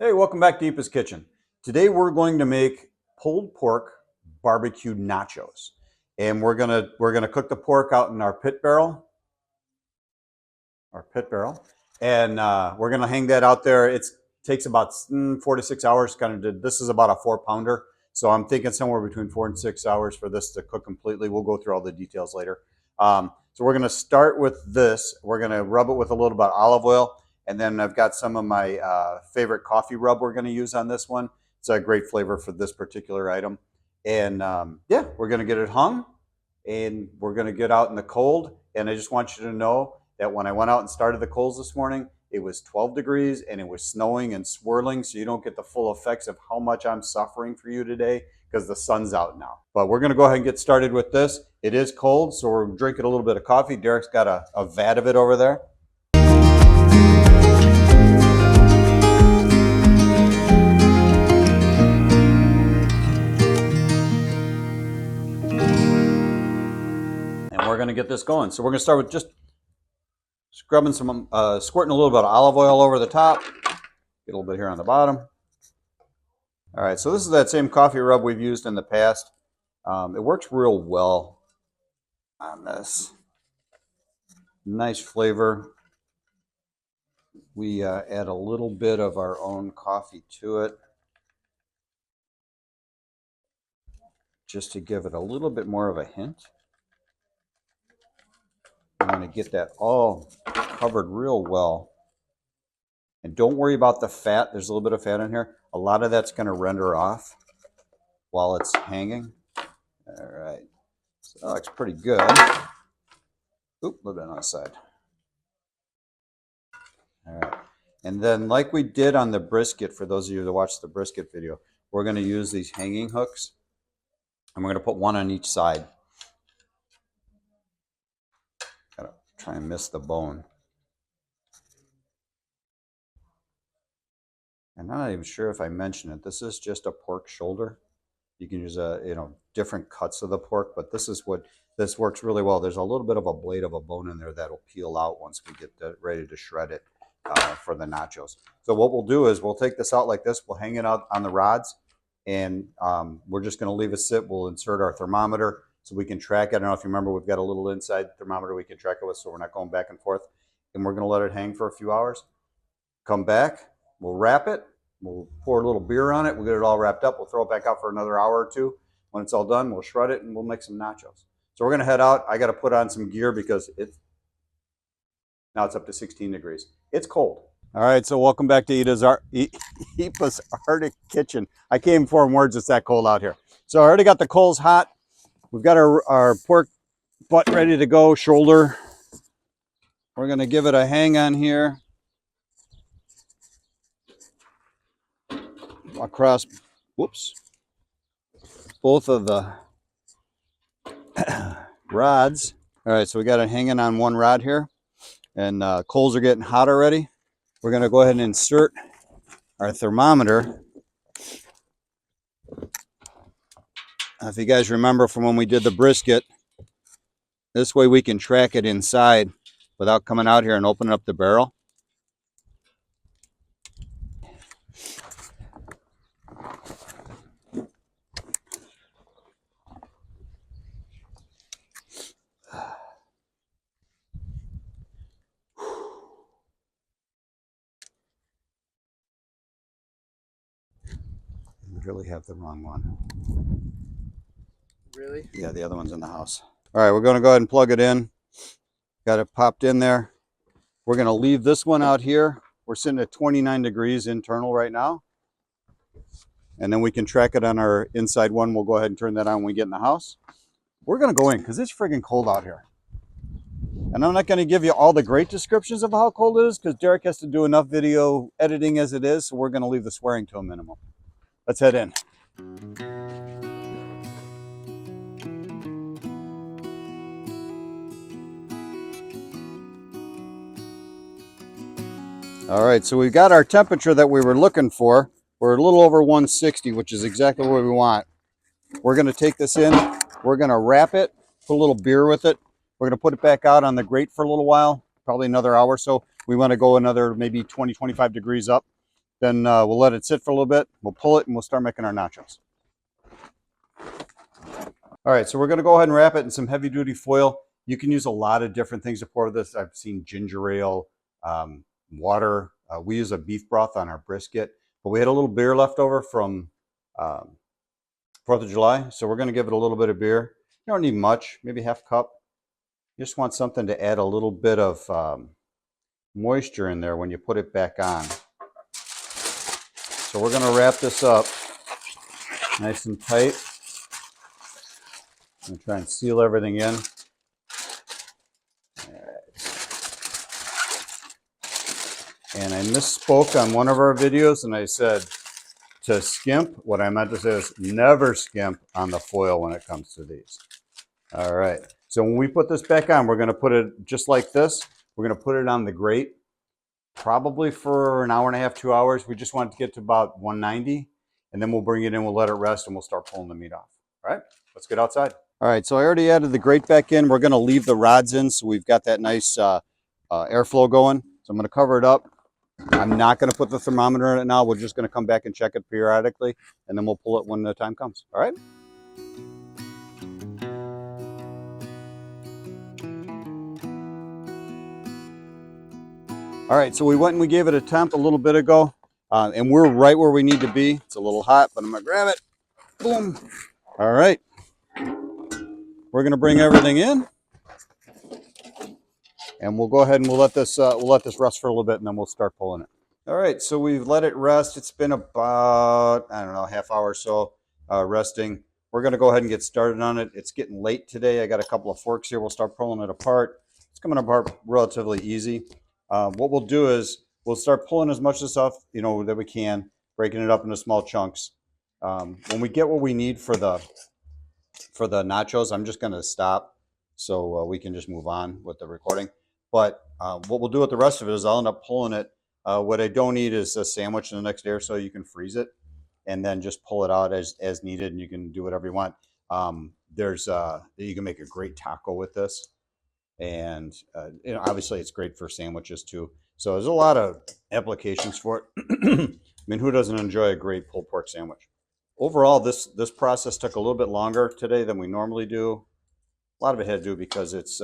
Hey, welcome back to Eepa's Kitchen. Today we're going to make pulled pork barbecue nachos. And we're gonna cook the pork out in our pit barrel. And we're gonna hang that out there. It takes about 4 to 6 hours. This is about a 4 pounder. So I'm thinking somewhere between 4 and 6 hours for this to cook completely. We'll go through all the details later. So we're gonna start with this. We're gonna rub it with a little bit of olive oil. And then I've got some of my favorite coffee rub we're going to use on this one. It's a great flavor for this particular item. And yeah, we're going to get it hung and we're going to get out in the cold. And I just want you to know that when I went out and started the coals this morning, it was 12 degrees and it was snowing and swirling. So you don't get the full effects of how much I'm suffering for you today because the sun's out now. But we're going to go ahead and get started with this. It is cold, so we're drinking a little bit of coffee. Derek's got a vat of it over there. We're going to get this going. So we're going to start with just scrubbing some, squirting a little bit of olive oil over the top. Get a little bit here on the bottom. All right, so this is that same coffee rub we've used in the past. It works real well on this. Nice flavor. We add a little bit of our own coffee to it, just to give it a little bit more of a hint. I'm going to get that all covered real well. And don't worry about the fat. There's a little bit of fat in here. A lot of that's going to render off while it's hanging. All right. So that looks pretty good. Oop, a little bit on the side. All right. And then like we did on the brisket, for those of you that watched the brisket video, we're going to use these hanging hooks. And we're going to put one on each side. Try and miss the bone. And I'm not even sure if I mentioned it. This is just a pork shoulder. You can use different cuts of the pork, but this works really well. There's a little bit of a blade of a bone in there that'll peel out once we get ready to shred it for the nachos. So what we'll do is we'll take this out like this. We'll hang it out on the rods, and we're just going to leave it sit. We'll insert our thermometer so we can track it. I don't know if you remember, we've got a little inside thermometer we can track it with, so we're not going back and forth. And we're going to let it hang for a few hours. Come back, we'll wrap it, we'll pour a little beer on it, we'll get it all wrapped up, we'll throw it back out for another hour or two. When it's all done, we'll shred it and we'll make some nachos. So we're going to head out. I got to put on some gear because now it's up to 16 degrees. It's cold. All right, so welcome back to Eepa's Arctic Kitchen. I can't even form words, it's that cold out here. So I already got the coals hot. We've got our pork butt ready to go, shoulder. We're going to give it a hang on here. Across, whoops, both of the rods. All right, so we got it hanging on one rod here, and coals are getting hot already. We're going to go ahead and insert our thermometer. If you guys remember from when we did the brisket, this way we can track it inside without coming out here and opening up the barrel. Really have the wrong one. Really? Yeah, the other one's in the house. All right, we're going to go ahead and plug it in. Got it popped in there. We're going to leave this one out here. We're sitting at 29 degrees internal right now. And then we can track it on our inside one. We'll go ahead and turn that on when we get in the house. We're going to go in because it's friggin' cold out here. And I'm not going to give you all the great descriptions of how cold it is because Derek has to do enough video editing as it is. So we're going to leave the swearing to a minimum. Let's head in. All right, so we've got our temperature that we were looking for. We're a little over 160, which is exactly what we want. We're going to take this in. We're going to wrap it, put a little beer with it. We're going to put it back out on the grate for a little while, probably another hour or so. We want to go another maybe 20, 25 degrees up. Then we'll let it sit for a little bit. We'll pull it and we'll start making our nachos. All right, so we're gonna go ahead and wrap it in some heavy duty foil. You can use a lot of different things to pour this. I've seen ginger ale, water. We use a beef broth on our brisket, but we had a little beer left over from 4th of July. So we're gonna give it a little bit of beer. You don't need much, maybe half a cup. You just want something to add a little bit of moisture in there when you put it back on. So we're gonna wrap this up nice and tight. I'm gonna try and seal everything in. And I misspoke on one of our videos and I said to skimp. What I meant to say is never skimp on the foil when it comes to these. All right, so when we put this back on, we're gonna put it just like this. We're gonna put it on the grate, probably for an hour and a half, 2 hours. We just want it to get to about 190, and then we'll bring it in, we'll let it rest, and we'll start pulling the meat off. All right, let's get outside. All right, so I already added the grate back in. We're gonna leave the rods in so we've got that nice airflow going. So I'm gonna cover it up. I'm not gonna put the thermometer in it now. We're just gonna come back and check it periodically, and then we'll pull it when the time comes, all right? All right, so we went and we gave it a temp a little bit ago, and we're right where we need to be. It's a little hot, but I'm gonna grab it. Boom. All right. We're gonna bring everything in, and we'll go ahead and we'll let this rest for a little bit, and then we'll start pulling it. All right, so we've let it rest. It's been about, I don't know, half hour or so resting. We're gonna go ahead and get started on it. It's getting late today. I got a couple of forks here. We'll start pulling it apart. It's coming apart relatively easy. What we'll do is we'll start pulling as much of the stuff, you know, that we can, breaking it up into small chunks. When we get what we need for the nachos, I'm just going to stop so we can just move on with the recording. But what we'll do with the rest of it is I'll end up pulling it. What I don't need is a sandwich in the next day or so. You can freeze it and then just pull it out as needed, and you can do whatever you want. You can make a great taco with this. And you know, obviously it's great for sandwiches too. So there's a lot of applications for it. I mean, who doesn't enjoy a great pulled pork sandwich? Overall, this process took a little bit longer today than we normally do. A lot of it had to do because it's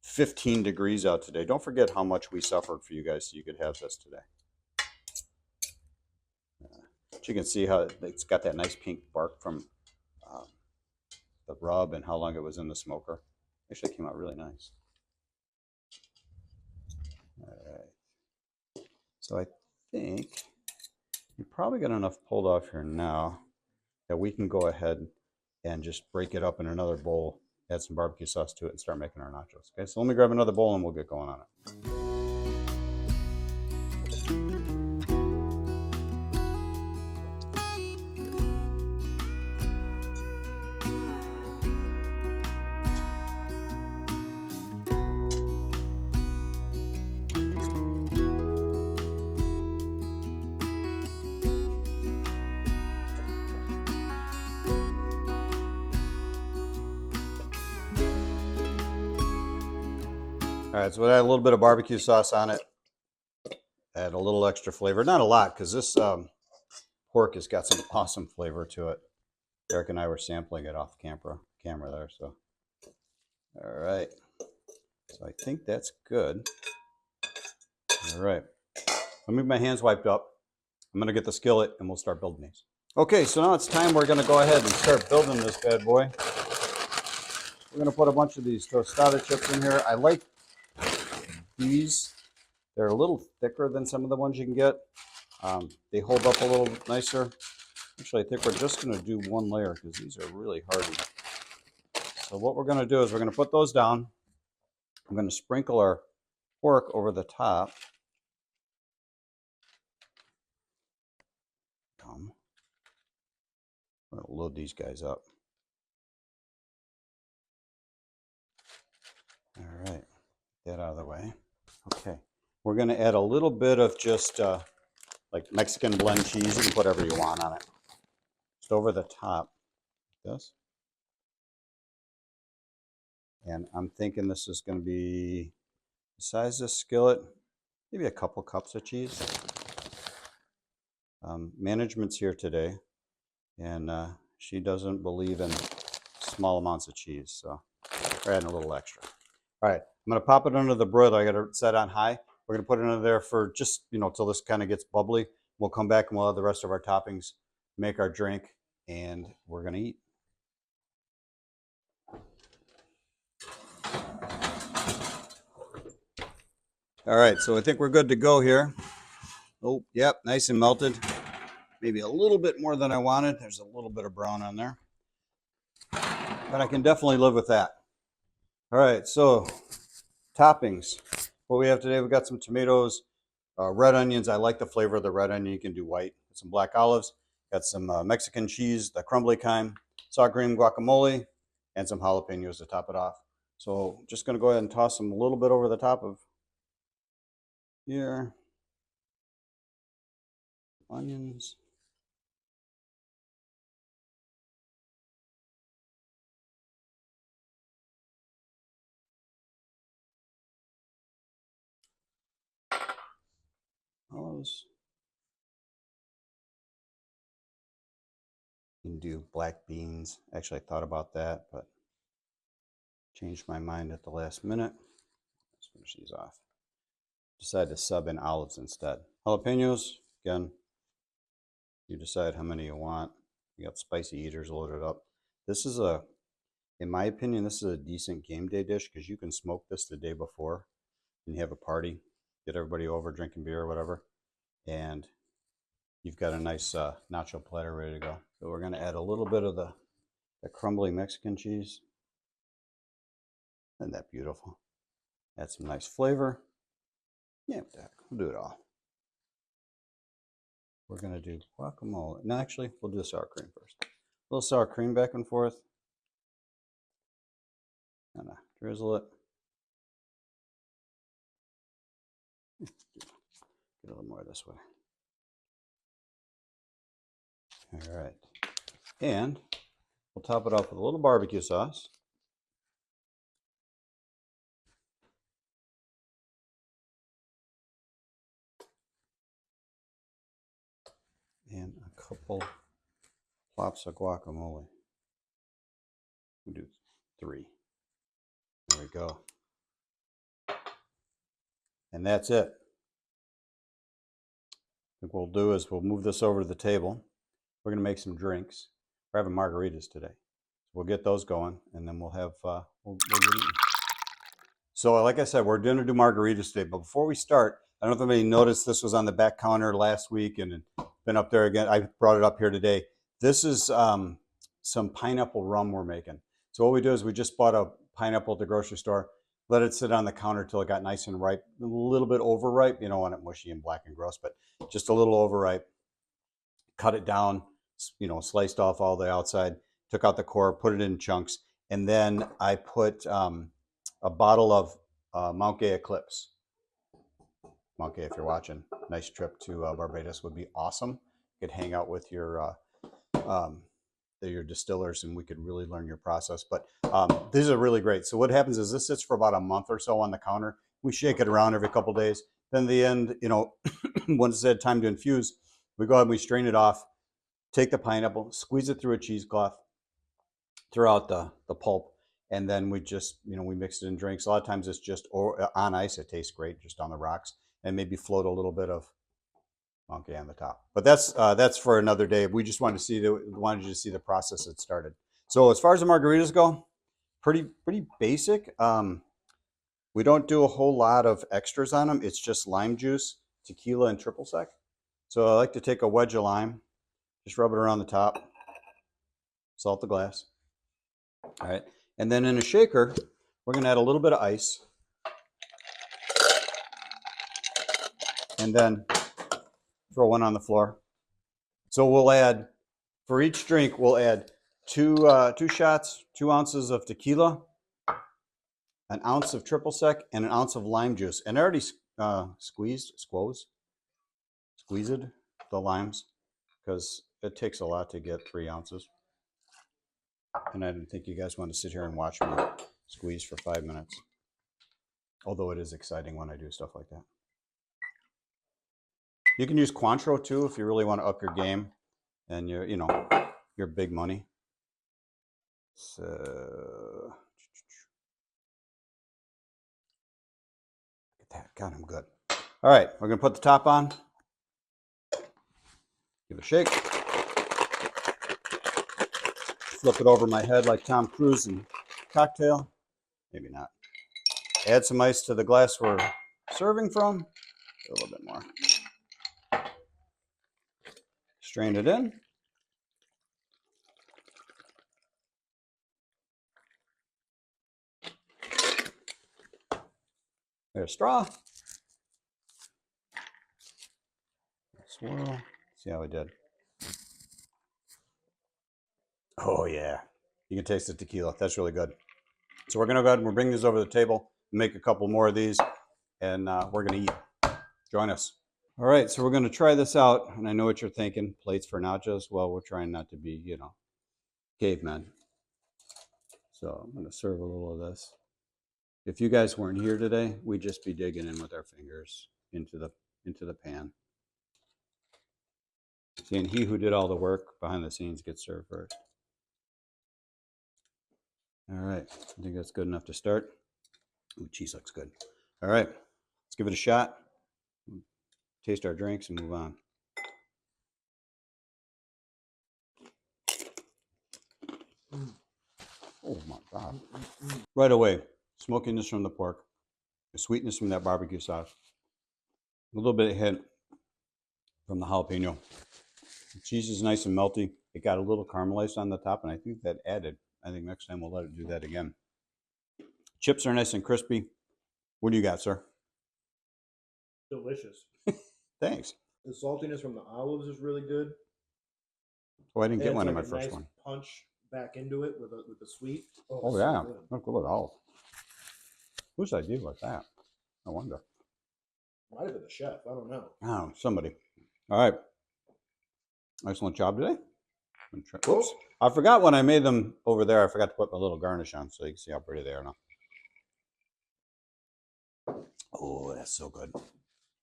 15 degrees out today. Don't forget how much we suffered for you guys so you could have this today. But you can see how it's got that nice pink bark from the rub and how long it was in the smoker. Actually came out really nice. All right. So I think you probably got enough pulled off here now that we can go ahead and just break it up in another bowl, add some barbecue sauce to it, and start making our nachos. Okay, so let me grab another bowl and we'll get going on it. All right, so we add a little bit of barbecue sauce on it. Add a little extra flavor. Not a lot, because this pork has got some awesome flavor to it. Eric and I were sampling it off camera there. So, all right. So I think that's good. All right. Let me get my hands wiped up. I'm going to get the skillet, and we'll start building these. Okay, so now it's time. We're going to go ahead and start building this bad boy. We're going to put a bunch of these tostada chips in here. I like these. They're a little thicker than some of the ones you can get. They hold up a little nicer. Actually, I think we're just going to do one layer because these are really hardy. So what we're going to do is we're going to put those down. I'm going to sprinkle our pork over the top. I'm going to load these guys up. All right, get that out of the way. Okay, we're going to add a little bit of just like Mexican blend cheese. You can put whatever you want on it. Just over the top, like this. And I'm thinking this is going to be the size of this skillet, maybe a couple cups of cheese. Management's here today, and she doesn't believe in small amounts of cheese, so we're adding a little extra. All right, I'm going to pop it under the broiler. I got it set on high. We're going to put it under there for just, till this kind of gets bubbly. We'll come back and we'll have the rest of our toppings, make our drink, and we're going to eat. All right, so I think we're good to go here. Oh, yep, nice and melted. Maybe a little bit more than I wanted. There's a little bit of brown on there, but I can definitely live with that. All right, so toppings. What we have today, we got some tomatoes, red onions. I like the flavor of the red onion. You can do white. Some black olives. Got some Mexican cheese, the crumbly kind. Sour cream guacamole, and some jalapenos to top it off. So just going to go ahead and toss them a little bit over the top of here. Onions. Olives. You can do black beans. Actually, I thought about that, but changed my mind at the last minute. Let's finish these off. Decided to sub in olives instead. Jalapenos, again, you decide how many you want. You got spicy eaters loaded up. This is in my opinion, this is a decent game day dish because you can smoke this the day before and you have a party, get everybody over drinking beer or whatever, and you've got a nice nacho platter ready to go. So we're going to add a little bit of the crumbly Mexican cheese. Isn't that beautiful? Add some nice flavor. Yeah, what the heck? We'll do it all. We're going to do guacamole. No, actually, we'll do the sour cream first. A little sour cream back and forth. Kind of drizzle it. Get a little more this way. All right. And we'll top it off with a little barbecue sauce. And a couple plops of guacamole. We'll do 3. There we go. And that's it. What we'll do is we'll move this over to the table. We're going to make some drinks. We're having margaritas today. So we'll get those going, and then we'll have we'll get eating. So like I said, we're going to do margaritas today. But before we start, I don't know if anybody noticed this was on the back counter last week and been up there again. I brought it up here today. This is some pineapple rum we're making. So what we do is we just bought a pineapple at the grocery store, let it sit on the counter till it got nice and ripe, a little bit overripe. You don't want it mushy and black and gross, but just a little overripe. Cut it down, sliced off all the outside, took out the core, put it in chunks, and then I put a bottle of Mount Gay Eclipse. Mount Gay, if you're watching, nice trip to Barbados would be awesome. You could hang out with your distillers and we could really learn your process. But these are really great. So what happens is this sits for about a month or so on the counter. We shake it around every couple of days. Then at the end, once it's had time to infuse, we go ahead and we strain it off, take the pineapple, squeeze it through a cheesecloth, throw out the pulp, and then we just, we mix it in drinks. A lot of times it's just on ice. It tastes great just on the rocks, and maybe float a little bit of monkey on the top. But that's for another day. We just wanted you to see the process that started. So as far as the margaritas go, pretty basic. We don't do a whole lot of extras on them. It's just lime juice, tequila, and triple sec. So I like to take a wedge of lime, just rub it around the top, salt the glass. All right. And then in a shaker, we're going to add a little bit of ice. And then throw one on the floor. So we'll add, for each drink, we'll add two shots, 2 ounces of tequila, an ounce of triple sec, and an ounce of lime juice. And I already squeezed the limes because it takes a lot to get 3 ounces. And I didn't think you guys want to sit here and watch me squeeze for 5 minutes. Although it is exciting when I do stuff like that. You can use Cointreau too if you really want to up your game and you're big money. So get that. God, I'm good. All right, we're gonna put the top on. Give it a shake. Flip it over my head like Tom Cruise in Cocktail. Maybe not. Add some ice to the glass we're serving from. A little bit more. Strain it in. There's a straw. Swirl. See how I did. Oh yeah. You can taste the tequila. That's really good. So we're going to go ahead and we'll bring these over the table, make a couple more of these, and we're going to eat. Join us. All right, so we're going to try this out, and I know what you're thinking, plates for nachos. Well, we're trying not to be, cavemen. So I'm going to serve a little of this. If you guys weren't here today, we'd just be digging in with our fingers into the pan. See, and he who did all the work behind the scenes gets served first. All right, I think that's good enough to start. Ooh, cheese looks good. All right, let's give it a shot. Taste our drinks and move on. Oh my God. Right away, smokiness from the pork, the sweetness from that barbecue sauce, a little bit of hint from the jalapeno. The cheese is nice and melty. It got a little caramelized on the top, and I think that added. I think next time we'll let it do that again. Chips are nice and crispy. What do you got, sir? Delicious. Thanks. The saltiness from the olives is really good. Oh, I didn't get Adds one in like my a first nice one. punch back into it with the sweet. Oh it's yeah, so good. look at all. Whose idea was that? I wonder. Might have been the chef. I don't know. Oh, somebody. All right. Excellent job today. Oops. I forgot when I made them over there. I forgot to put my little garnish on so you can see how pretty they are now. Oh, that's so good.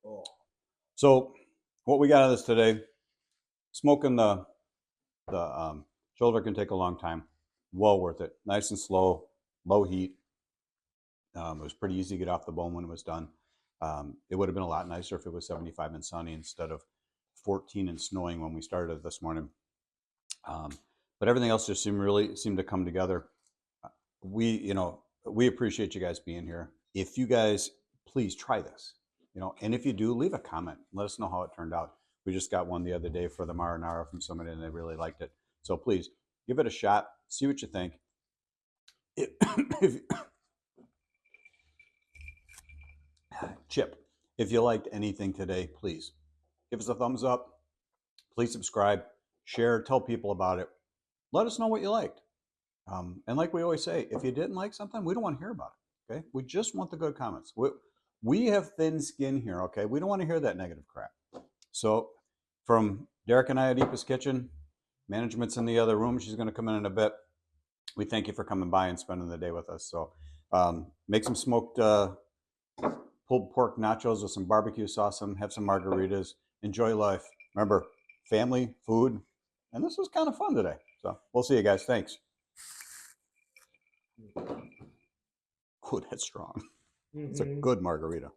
Oh. So what we got out of this today, smoking the shoulder can take a long time. Well worth it. Nice and slow, low heat. It was pretty easy to get off the bone when it was done. It would have been a lot nicer if it was 75 and sunny instead of 14 and snowing when we started this morning. But everything else just seemed to come together. We appreciate you guys being here. If you guys please try this, and if you do, leave a comment. Let us know how it turned out. We just got one the other day for the marinara from somebody, and they really liked it. So please give it a shot. See what you think. Chip, if you liked anything today, please give us a thumbs up. Please subscribe, share, tell people about it. Let us know what you liked. And like we always say, if you didn't like something, we don't want to hear about it. Okay, we just want the good comments. We have thin skin here. Okay, we don't want to hear that negative crap. So, from Derek and I at Eepa's Kitchen, management's in the other room. She's going to come in a bit. We thank you for coming by and spending the day with us. So, make some smoked pulled pork nachos with some barbecue sauce. Have some margaritas. Enjoy life. Remember, family, food, and this was kind of fun today. So, we'll see you guys. Thanks. Oh, that's strong. It's a good margarita.